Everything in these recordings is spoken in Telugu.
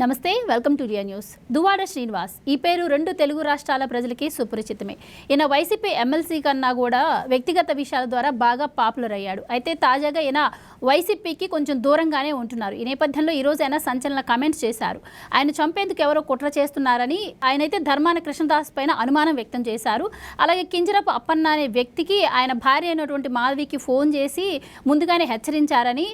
నమస్తే, welcome to Riya news. Duvvada Srinivas ఈ పేరు రెండు తెలుగు రాష్ట్రాల ప్రజలకి సుపరిచితమే. ఈయన వైసీపీ ఎమ్మెల్సీ కన్నా కూడా వ్యక్తిగత విషయాల ద్వారా బాగా పాపులర్ అయ్యాడు. అయితే తాజాగా ఈయన వైసీపీకి కొంచెం దూరంగానే ఉంటున్నారు. ఈ నేపథ్యంలో ఈరోజు ఆయన సంచలన కామెంట్స్ చేశారు. ఆయన చంపేందుకు ఎవరో కుట్ర చేస్తున్నారని ఆయనైతే ధర్మాన కృష్ణదాస్ పైన అనుమానం వ్యక్తం చేశారు. అలాగే కింజరపు అప్పన్న అనే వ్యక్తికి ఆయన భార్య అయినటువంటి మాధవికి ఫోన్ చేసి ముందుగానే హెచ్చరించారని,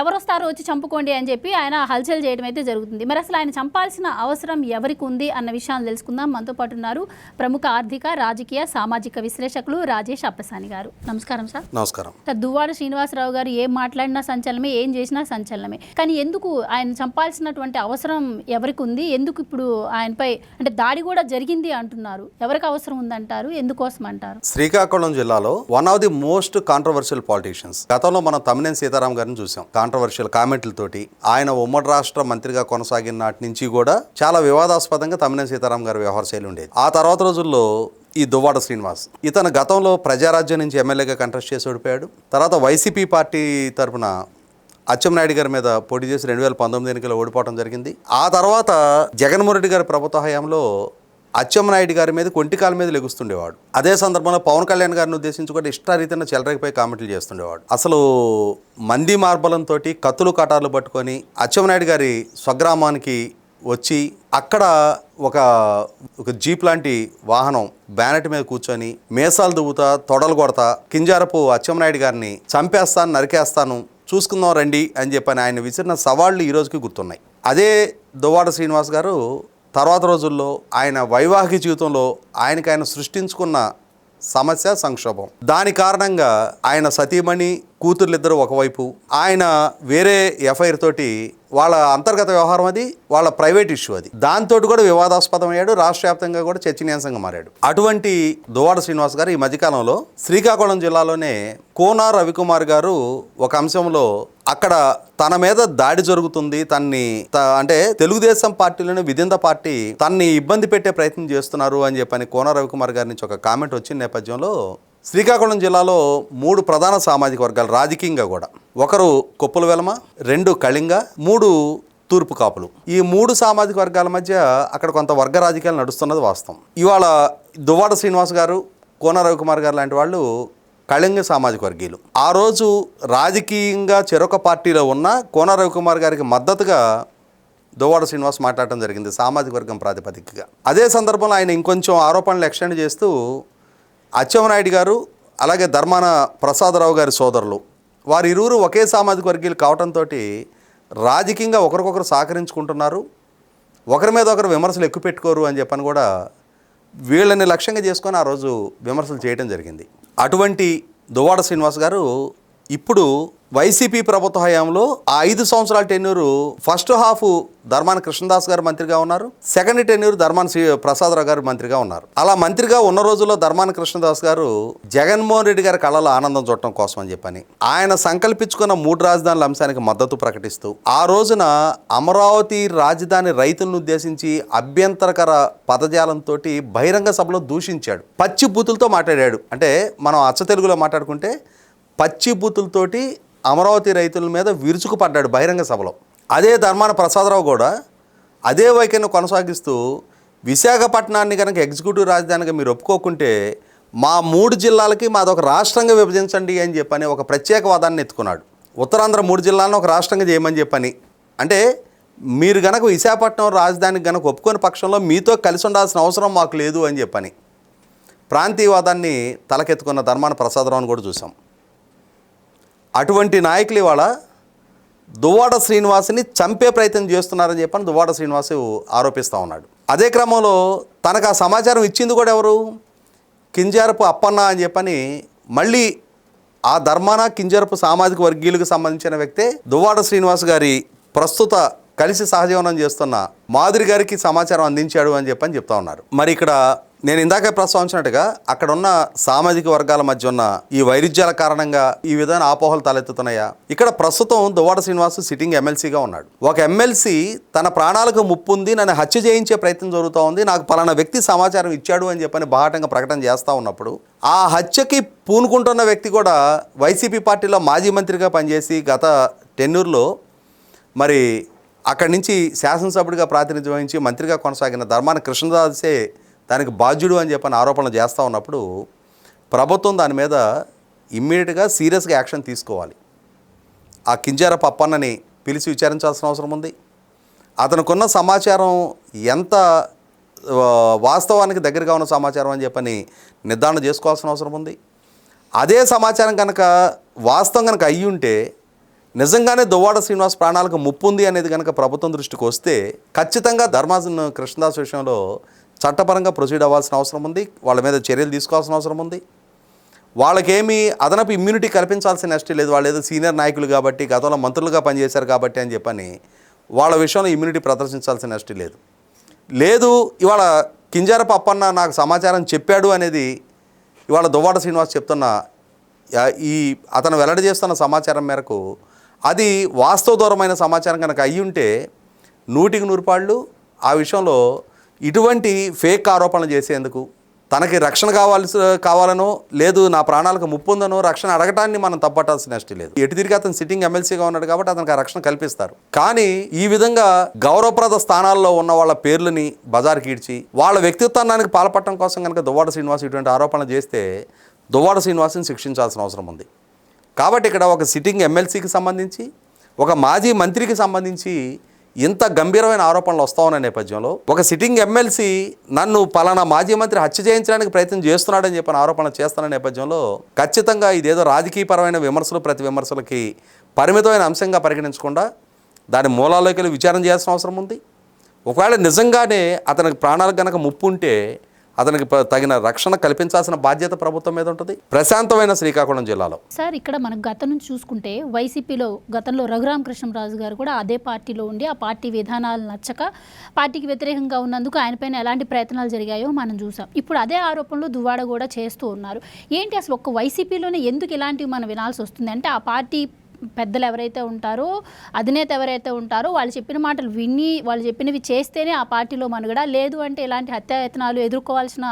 ఎవరొస్తారో వచ్చి చంపుకోండి అని చెప్పి ఆయన హల్చల్ చేయడం అయితే జరుగుతుంది. మరి అసలు ఆయన చంపాల్సిన అవసరం ఎవరికి ఉంది అన్న విషయాన్ని తెలుసుకుందాం. మనతో పాటు ఉన్నారు ప్రముఖ ఆర్థిక, రాజకీయ, సామాజిక విశ్లేషకులు రాజేష్ అప్పసాని గారు. నమస్కారం సార్. నమస్కారం. దువ్వాడ శ్రీనివాసరావు గారు ఏం మాట్లాడినా సంచలనమే, ఏం చేసినా సంచలనమే. కానీ ఎందుకు ఆయన చంపాల్సినటువంటి అవసరం ఎవరికి ఉంది? ఎందుకు ఇప్పుడు ఆయనపై అంటే దాడి కూడా జరిగింది అంటున్నారు? ఎవరికి అవసరం ఉందంటారు? ఎందుకోసం అంటారు? శ్రీకాకుళం జిల్లాలో one of the most controversial politicians. గతంలో మనం తమ్మినేని సీతారాం గారిని చూసాం. కాంట్రవర్షియల్ కామెంట్లతోటి ఆయన ఉమ్మడి రాష్ట్ర మంత్రిగా కొనసాగిన నాటి నుంచి కూడా చాలా వివాదాస్పదంగా తమ్మినేని సీతారాం గారి వ్యవహార శైలి ఉండేది. ఆ తర్వాత రోజుల్లో ఈ దువ్వాడ శ్రీనివాస్ ఇతను గతంలో ప్రజారాజ్యం నుంచి ఎమ్మెల్యేగా కంటెస్ట్ చేసి ఓడిపోయాడు. తర్వాత వైసీపీ పార్టీ తరఫున అచ్చెన్నాయుడు గారి మీద పోటీ చేసి 2019 ఎన్నికల్లో ఓడిపోవడం జరిగింది. ఆ తర్వాత జగన్మోహన్ రెడ్డి గారి ప్రభుత్వ హయాంలో అచ్చెన్నాయుడు గారి మీద కొంటికాల మీద లెగుస్తుండేవాడు. అదే సందర్భంలో పవన్ కళ్యాణ్ గారిని ఉద్దేశించి కూడా ఇష్టారీతిన చెలరేగిపోయి కామెంట్లు చేస్తుండేవాడు. అసలు మంది మార్బలంతో కత్తులు కటార్లు పట్టుకొని అచ్చెన్నాయుడు గారి స్వగ్రామానికి వచ్చి అక్కడ ఒక జీప్ లాంటి వాహనం బ్యానెట్ మీద కూర్చొని మేసాలు దువ్వుతా, తొడలు కొడతా, కింజారపు అచ్చెన్నాయుడు గారిని చంపేస్తాను, నరికేస్తాను, చూసుకుందాం రండి అని చెప్పని ఆయన విసిరిన సవాళ్లు ఈ రోజుకి గుర్తున్నాయి. అదే దువ్వాడ శ్రీనివాస్ గారు తర్వాత రోజుల్లో ఆయన వైవాహిక జీవితంలో ఆయన సృష్టించుకున్న సమస్య, సంక్షోభం, దాని కారణంగా ఆయన సతీమణి, కూతుర్లిద్దరూ ఒకవైపు, ఆయన వేరే ఎఫ్ఐఆర్ తోటి వాళ్ళ అంతర్గత వ్యవహారం, అది వాళ్ళ ప్రైవేట్ ఇష్యూ, అది దాంతో కూడా వివాదాస్పదం అయ్యాడు. రాష్ట్ర వ్యాప్తంగా కూడా చర్చనీయాంశంగా మారాడు. అటువంటి దువ్వాడ శ్రీనివాస్ గారు ఈ మధ్యకాలంలో శ్రీకాకుళం జిల్లాలోనే కోన రవికుమార్ గారు ఒక అంశంలో అక్కడ తన మీద దాడి జరుగుతుంది, అంటే తెలుగుదేశం పార్టీలోనే విదిన్ ద పార్టీ తన్ని ఇబ్బంది పెట్టే ప్రయత్నం చేస్తున్నారు అని చెప్పని కోన రవికుమార్ గారి నుంచి ఒక కామెంట్ వచ్చిన నేపథ్యంలో శ్రీకాకుళం జిల్లాలో 3 ప్రధాన సామాజిక వర్గాలు రాజకీయంగా కూడా, ఒకరు కొప్పుల వెలమ, 2 కళింగ, 3 తూర్పు కాపులు. ఈ 3 సామాజిక వర్గాల మధ్య అక్కడ కొంత వర్గ రాజకీయాలు నడుస్తున్నది వాస్తవం. ఇవాళ దువ్వాడ శ్రీనివాస్ గారు, కోన రవికుమార్ గారు లాంటి వాళ్ళు కళింగ సామాజిక వర్గీయులు. ఆ రోజు రాజకీయంగా చెరొక పార్టీలో ఉన్న కోన రవికుమార్ గారికి మద్దతుగా దువ్వాడ శ్రీనివాస్ మాట్లాడటం జరిగింది సామాజిక వర్గం ప్రాతిపదికగా. అదే సందర్భంలో ఆయన ఇంకొంచెం ఆరోపణలు ఎక్స్టెండ్ చేస్తూ అచ్చెన్నాయుడు గారు అలాగే ధర్మాన ప్రసాదరావు గారి సోదరులు వారిరువురు ఒకే సామాజిక వర్గీయులు కావడంతో రాజకీయంగా ఒకరికొకరు సహకరించుకుంటున్నారు, ఒకరి మీద ఒకరు విమర్శలు ఎక్కువ పెట్టుకోరు అని చెప్పని కూడా వీళ్ళని లక్ష్యంగా చేసుకొని ఆ రోజు విమర్శలు చేయడం జరిగింది. అటువంటి దువ్వాడ శ్రీనివాస్ గారు ఇప్పుడు వైసీపీ ప్రభుత్వ హయాంలో ఆ 5 సంవత్సరాల tenure first half Dharmana Krishnadas గారు మంత్రిగా ఉన్నారు, సెకండ్ టెన్యూర్ ధర్మాన ప్రసాదరావు గారు మంత్రిగా ఉన్నారు. అలా మంత్రిగా ఉన్న రోజుల్లో ధర్మాన కృష్ణదాస్ గారు జగన్మోహన్ రెడ్డి గారి కళలో ఆనందం చూడటం కోసం అని చెప్పని ఆయన సంకల్పించుకున్న 3 రాజధానుల అంశానికి మద్దతు ప్రకటిస్తూ ఆ రోజున అమరావతి రాజధాని రైతులను ఉద్దేశించి అభ్యంతరకర పదజాలంతో బహిరంగ సభలో దూషించాడు, పచ్చి బూతులతో మాట్లాడాడు. అంటే మనం అచ్చ తెలుగులో మాట్లాడుకుంటే పచ్చి బూతులతోటి అమరావతి రైతుల మీద విరుచుకుపడ్డాడు బహిరంగ సభలో. అదే ధర్మాన ప్రసాదరావు కూడా అదే వైఖరిని కొనసాగిస్తూ విశాఖపట్నాన్ని కనుక ఎగ్జిక్యూటివ్ రాజధానిగా మీరు ఒప్పుకోకుంటే మా 3 జిల్లాలకి మాదొక రాష్ట్రంగా విభజించండి అని చెప్పని ఒక ప్రత్యేక వాదాన్ని ఎత్తుకున్నాడు. ఉత్తరాంధ్ర 3 జిల్లాలను ఒక రాష్ట్రంగా చేయమని చెప్పని, అంటే మీరు గనక విశాఖపట్నం రాజధానికి గనక ఒప్పుకొని పక్షంలో మీతో కలిసి ఉండాల్సిన అవసరం మాకు లేదు అని చెప్పని ప్రాంతీయవాదాన్ని తలకెత్తుకున్న ధర్మాన ప్రసాదరావుని కూడా చూసాం. అటువంటి నాయకులు ఇవాళ దువ్వాడ శ్రీనివాస్ని చంపే ప్రయత్నం చేస్తున్నారని చెప్పని దువ్వాడ శ్రీనివాసు ఆరోపిస్తూ ఉన్నాడు. అదే క్రమంలో తనకు ఆ సమాచారం ఇచ్చింది కూడా ఎవరు? కింజారపు అప్పన్న అని చెప్పని మళ్ళీ ఆ ధర్మాన కింజారపు సామాజిక వర్గీయులకు సంబంధించిన వ్యక్తే దువ్వాడ శ్రీనివాస్ గారి ప్రస్తుత కలిసి సహజీవనం చేస్తున్న మాధురి గారికి సమాచారం అందించాడు అని చెప్పని చెప్తా ఉన్నారు. మరి ఇక్కడ నేను ఇందాక ప్రస్తావించినట్టుగా అక్కడ ఉన్న సామాజిక వర్గాల మధ్య ఉన్న ఈ వైరుధ్యాల కారణంగా ఈ విధమైన ఆపోహలు తలెత్తుతున్నాయా? ఇక్కడ ప్రస్తుతం దువ్వాడ శ్రీనివాస్ సిట్టింగ్ ఎమ్మెల్సీగా ఉన్నాడు. ఒక ఎమ్మెల్సీ తన ప్రాణాలకు ముప్పు ఉంది, నన్ను హత్య చేయించే ప్రయత్నం జరుగుతూ ఉంది, నాకు పలానా వ్యక్తి సమాచారం ఇచ్చాడు అని చెప్పని బాహాటంగా ప్రకటన చేస్తూ ఉన్నప్పుడు ఆ హత్యకి పూనుకుంటున్న వ్యక్తి కూడా వైసీపీ పార్టీలో మాజీ మంత్రిగా పనిచేసి గత టెన్యూర్లో మరి అక్కడి నుంచి శాసనసభ్యుడిగా ప్రాతినిధ్యం వహించి మంత్రిగా కొనసాగిన ధర్మాన కృష్ణదాసే దానికి బాధ్యుడు అని చెప్పని ఆరోపణలు చేస్తూ ఉన్నప్పుడు ప్రభుత్వం దాని మీద ఇమ్మీడియట్గా సీరియస్గా యాక్షన్ తీసుకోవాలి. ఆ కింజారపు అప్పన్నని పిలిచి విచారించాల్సిన అవసరం ఉంది. అతనుకున్న సమాచారం ఎంత వాస్తవానికి దగ్గరగా ఉన్న సమాచారం అని చెప్పని నిర్ధారణ చేసుకోవాల్సిన అవసరం ఉంది. అదే సమాచారం కనుక వాస్తవం కనుక అయ్యి ఉంటే నిజంగానే దువ్వాడ శ్రీనివాస్ ప్రాణాలకు ముప్పు ఉంది అనేది కనుక ప్రభుత్వం దృష్టికి వస్తే ఖచ్చితంగా ధర్మాన కృష్ణదాస్ విషయంలో చట్టపరంగా ప్రొసీడ్ అవ్వాల్సిన అవసరం ఉంది. వాళ్ళ మీద చర్యలు తీసుకోవాల్సిన అవసరం ఉంది. వాళ్ళకేమీ అదనపు ఇమ్యూనిటీ కల్పించాల్సిన నెక్స్ట్ లేదు. వాళ్ళు ఏదో సీనియర్ నాయకులు కాబట్టి గతంలో మంత్రులుగా పనిచేశారు కాబట్టి అని చెప్పని వాళ్ళ విషయంలో ఇమ్యూనిటీ ప్రదర్శించాల్సిన నెక్స్ట్ లేదు. ఇవాళ కింజారపు అప్పన్న నాకు సమాచారం చెప్పాడు అనేది ఇవాళ దువ్వాడ శ్రీనివాస్ చెప్తున్న ఈ అతను వెల్లడి చేస్తున్న సమాచారం మేరకు అది వాస్తవదూరమైన సమాచారం కనుక అయ్యి ఉంటే 100% ఆ విషయంలో ఇటువంటి ఫేక్ ఆరోపణలు చేసేందుకు తనకి రక్షణ కావాలనో లేదు నా ప్రాణాలకు ముప్పు ఉందనో రక్షణ అడగటాన్ని మనం తప్పట్టాల్సిన నెక్స్ట్ లేదు. ఎటు తిరిగి అతను సిట్టింగ్ ఎమ్మెల్సీగా ఉన్నాడు కాబట్టి అతనికి ఆ రక్షణ కల్పిస్తారు. కానీ ఈ విధంగా గౌరవప్రద స్థానాల్లో ఉన్న వాళ్ళ పేర్లని బజార్కి ఈడ్చి వాళ్ళ వ్యక్తిత్వానికి పాల్పడటం కోసం కనుక దువ్వాడ శ్రీనివాస్ ఇటువంటి ఆరోపణలు చేస్తే దువ్వాడ శ్రీనివాస్ని శిక్షించాల్సిన అవసరం ఉంది. కాబట్టి ఇక్కడ ఒక సిట్టింగ్ ఎమ్మెల్సీకి సంబంధించి ఒక మాజీ మంత్రికి సంబంధించి ఇంత గంభీరమైన ఆరోపణలు వస్తూ ఉన్న నేపథ్యంలో ఒక సిట్టింగ్ ఎమ్మెల్సీ నన్ను పలానా మాజీ మంత్రి హత్య చేయించడానికి ప్రయత్నం చేస్తున్నాడని చెప్పిన ఆరోపణలు చేస్తున్న నేపథ్యంలో ఖచ్చితంగా ఇదేదో రాజకీయపరమైన విమర్శలు ప్రతి విమర్శలకి పరిమితమైన అంశంగా పరిగణించకుండా దాని మూలాల్లోకి వెళ్ళి విచారణ చేయాల్సిన అవసరం ఉంది. ఒకవేళ నిజంగానే అతనికి ప్రాణాలకు కనుక ముప్పు ఉంటే అతనికి తగిన రక్షణ కల్పించాల్సిన బాధ్యత ప్రభుత్వం మీద ఉంటుంది. ప్రశాంతమైన శ్రీకాకుళం జిల్లాలో సార్ ఇక్కడ మనకు గతం నుంచి చూసుకుంటే వైసీపీలో గతంలో రఘురామకృష్ణరాజు గారు కూడా అదే పార్టీలో ఉండి ఆ పార్టీ విధానాలు నచ్చక పార్టీకి వ్యతిరేకంగా ఉన్నందుకు ఆయనపైన ఎలాంటి ప్రయత్నాలు జరిగాయో మనం చూసాం. ఇప్పుడు అదే ఆరోపణలు దువ్వాడ కూడా చేస్తూ ఉన్నారు. ఏంటి అసలు ఒక్క వైసీపీలోనే ఎందుకు ఇలాంటివి మనం వినాల్సి వస్తుంది? అంటే ఆ పార్టీ పెద్దలు ఎవరైతే ఉంటారో అధినేత ఎవరైతే ఉంటారో వాళ్ళు చెప్పిన మాటలు విని వాళ్ళు చెప్పినవి చేస్తేనే ఆ పార్టీలో మనుగడ, లేదు అంటే ఇలాంటి హత్యాయత్నాలు ఎదుర్కోవాల్సిన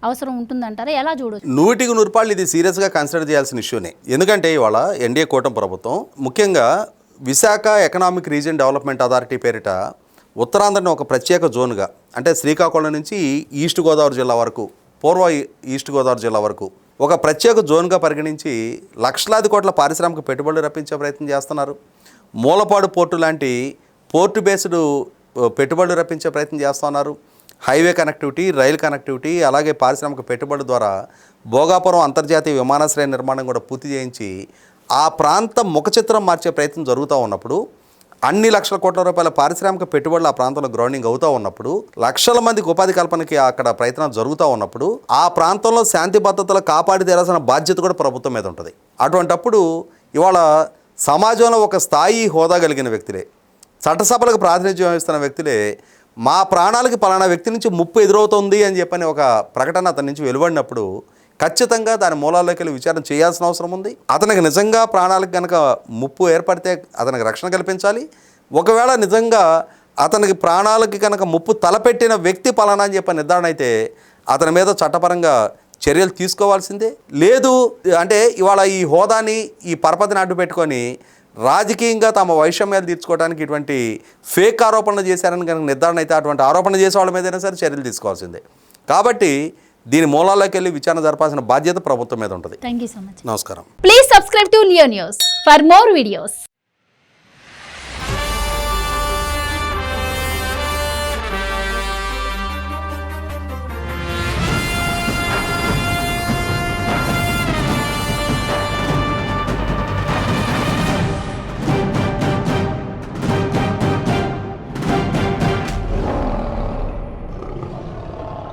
అవసరం ఉంటుందంటారా? ఎలా చూడొచ్చు? 100% ఇది సీరియస్గా కన్సిడర్ చేయాల్సిన ఇష్యూనే. ఎందుకంటే ఇవాళ ఎన్డీఏ కూటమి ప్రభుత్వం ముఖ్యంగా Visakha economic region development authority పేరిట ఉత్తరాంధ్రని ఒక ప్రత్యేక జోన్గా అంటే శ్రీకాకుళం నుంచి ఈస్ట్ గోదావరి జిల్లా వరకు పూర్వ ఈస్ట్ గోదావరి జిల్లా వరకు ఒక ప్రత్యేక జోన్గా పరిగణించి లక్షలాది కోట్ల పారిశ్రామిక పెట్టుబడులు రప్పించే ప్రయత్నం చేస్తున్నారు. మూలపాడు పోర్టు లాంటి పోర్టు బేస్డ్ పెట్టుబడులు రప్పించే ప్రయత్నం చేస్తున్నారు. హైవే కనెక్టివిటీ, రైల్ కనెక్టివిటీ, అలాగే పారిశ్రామిక పెట్టుబడుల ద్వారా భోగాపురం అంతర్జాతీయ విమానాశ్రయ నిర్మాణం కూడా పూర్తి చేయించి ఆ ప్రాంతం ముఖచిత్రం మార్చే ప్రయత్నం జరుగుతూ ఉన్నప్పుడు అన్ని లక్షల కోట్ల రూపాయల పారిశ్రామిక పెట్టుబడులు ఆ ప్రాంతంలో గ్రౌండింగ్ అవుతూ ఉన్నప్పుడు లక్షల మందికి ఉపాధి కల్పనకి అక్కడ ప్రయత్నాలు జరుగుతూ ఉన్నప్పుడు ఆ ప్రాంతంలో శాంతి భద్రతలు కాపాడి తీరాల్సిన బాధ్యత కూడా ప్రభుత్వం మీద ఉంటుంది. అటువంటప్పుడు ఇవాళ సమాజంలో ఒక స్థాయి హోదా కలిగిన వ్యక్తులే, చట్టసభలకు ప్రాతినిధ్యం వహిస్తున్న వ్యక్తులే మా ప్రాణాలకి పలానా వ్యక్తి నుంచి ముప్పు ఎదురవుతుంది అని చెప్పని ఒక ప్రకటన అతని నుంచి వెలువడినప్పుడు ఖచ్చితంగా దాని మూలాల్లోకి వెళ్ళి విచారణ చేయాల్సిన అవసరం ఉంది. అతనికి నిజంగా ప్రాణాలకు కనుక ముప్పు ఏర్పడితే అతనికి రక్షణ కల్పించాలి. ఒకవేళ నిజంగా అతనికి ప్రాణాలకి కనుక ముప్పు తలపెట్టిన వ్యక్తి పలానా అని చెప్పి నిర్ధారణ అయితే అతని మీద చట్టపరంగా చర్యలు తీసుకోవాల్సిందే. లేదు అంటే ఇవాళ ఈ హోదాని ఈ పరపతిని అడ్డు పెట్టుకొని రాజకీయంగా తమ వైషమ్యాలు తీర్చుకోవడానికి ఇటువంటి ఫేక్ ఆరోపణలు చేశారని కనుక నిర్ధారణ అయితే అటువంటి ఆరోపణ చేసే వాళ్ళ మీదైనా సరే చర్యలు తీసుకోవాల్సిందే. కాబట్టి దీని మూలాల్లోకి వెళ్ళి విచారణ జరపాల్సిన బాధ్యత ప్రభుత్వం మీద ఉంటుంది. Thank you so much. నమస్కారం. Please subscribe to Leo news for more videos.